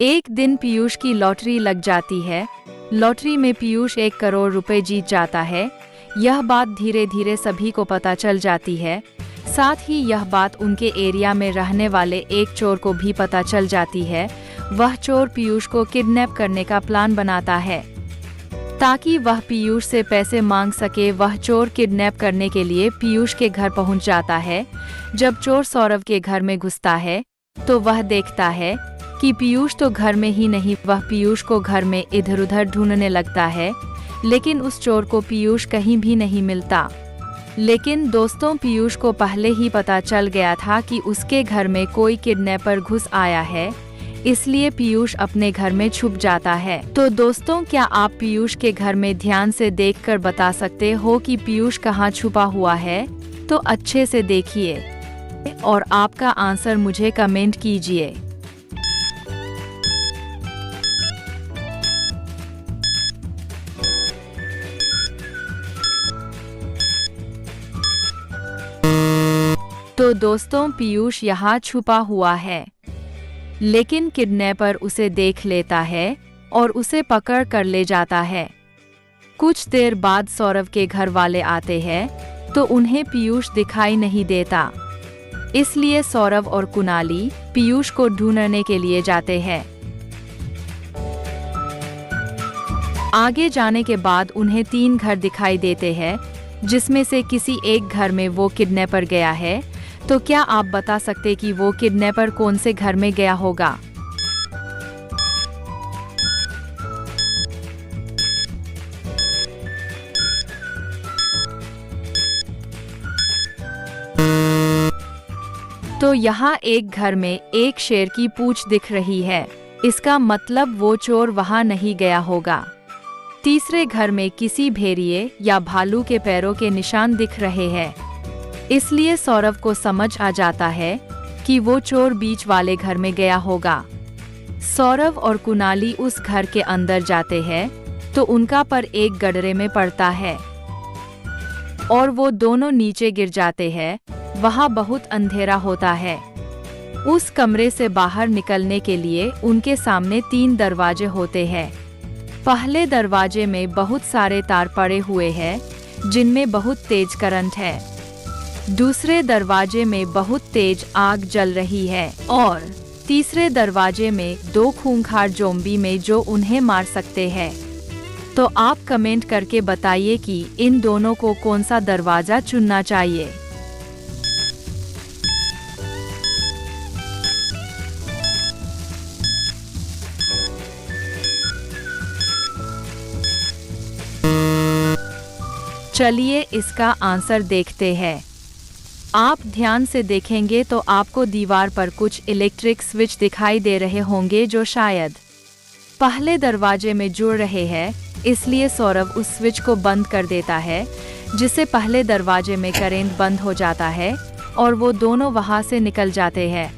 एक दिन पीयूष की लॉटरी लग जाती है। लॉटरी में पीयूष 1 करोड़ रुपए जीत जाता है। यह बात धीरे धीरे सभी को पता चल जाती है। साथ ही यह बात उनके एरिया में रहने वाले एक चोर को भी पता चल जाती है। वह चोर पीयूष को किडनैप करने का प्लान बनाता है ताकि वह पीयूष से पैसे मांग सके। वह चोर किडनैप करने के लिए पीयूष के घर पहुंच जाता है। जब चोर सौरव के घर में घुसता है तो वह देखता है कि पीयूष तो घर में ही नहीं। वह पीयूष को घर में इधर उधर ढूंढने लगता है, लेकिन उस चोर को पीयूष कहीं भी नहीं मिलता। लेकिन दोस्तों, पीयूष को पहले ही पता चल गया था कि उसके घर में कोई किडनैपर घुस आया है, इसलिए पीयूष अपने घर में छुप जाता है। तो दोस्तों, क्या आप पीयूष के घर में ध्यान से देखकर बता सकते हो कि पीयूष कहाँ छुपा हुआ है? तो अच्छे से देखिए और आपका आंसर मुझे कमेंट कीजिए। तो दोस्तों, पीयूष यहाँ छुपा हुआ है, लेकिन किडनैपर उसे देख लेता है और उसे पकड़ कर ले जाता है। कुछ देर बाद सौरव के घर वाले आते हैं तो उन्हें पीयूष दिखाई नहीं देता, इसलिए सौरव और कुणाली पीयूष को ढूंढने के लिए जाते हैं। आगे जाने के बाद उन्हें 3 घर दिखाई देते हैं, जिसमें से किसी एक घर में वो किडनैपर गया है। तो क्या आप बता सकते कि वो किडनैपर कौन से घर में गया होगा? तो यहाँ एक घर में एक शेर की पूंछ दिख रही है। इसका मतलब वो चोर वहाँ नहीं गया होगा। तीसरे घर में किसी भेड़िए या भालू के पैरों के निशान दिख रहे हैं, इसलिए सौरव को समझ आ जाता है कि वो चोर बीच वाले घर में गया होगा। सौरव और कुणाली उस घर के अंदर जाते हैं तो उनका पर एक गड्ढे में पड़ता है और वो दोनों नीचे गिर जाते हैं। वहाँ बहुत अंधेरा होता है। उस कमरे से बाहर निकलने के लिए उनके सामने 3 दरवाजे होते हैं। पहले दरवाजे में बहुत सारे तार पड़े हुए हैं, जिनमें बहुत तेज करंट है। दूसरे दरवाजे में बहुत तेज आग जल रही है और तीसरे दरवाजे में 2 खूंखार ज़ॉम्बी में जो उन्हें मार सकते हैं। तो आप कमेंट करके बताइए कि इन दोनों को कौन सा दरवाजा चुनना चाहिए। चलिए इसका आंसर देखते हैं। आप ध्यान से देखेंगे तो आपको दीवार पर कुछ इलेक्ट्रिक स्विच दिखाई दे रहे होंगे जो शायद पहले दरवाजे में जुड़ रहे हैं, इसलिए सौरव उस स्विच को बंद कर देता है, जिससे पहले दरवाजे में करंट बंद हो जाता है और वो दोनों वहां से निकल जाते हैं।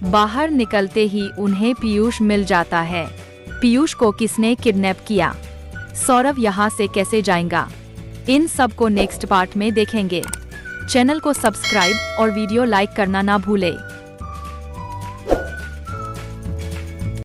बाहर निकलते ही उन्हें पीयूष मिल जाता है। पीयूष को किसने किडनैप किया? सौरव यहाँ से कैसे जाएगा? इन सब को नेक्स्ट पार्ट में देखेंगे। चैनल को सब्सक्राइब और वीडियो लाइक करना ना भूले।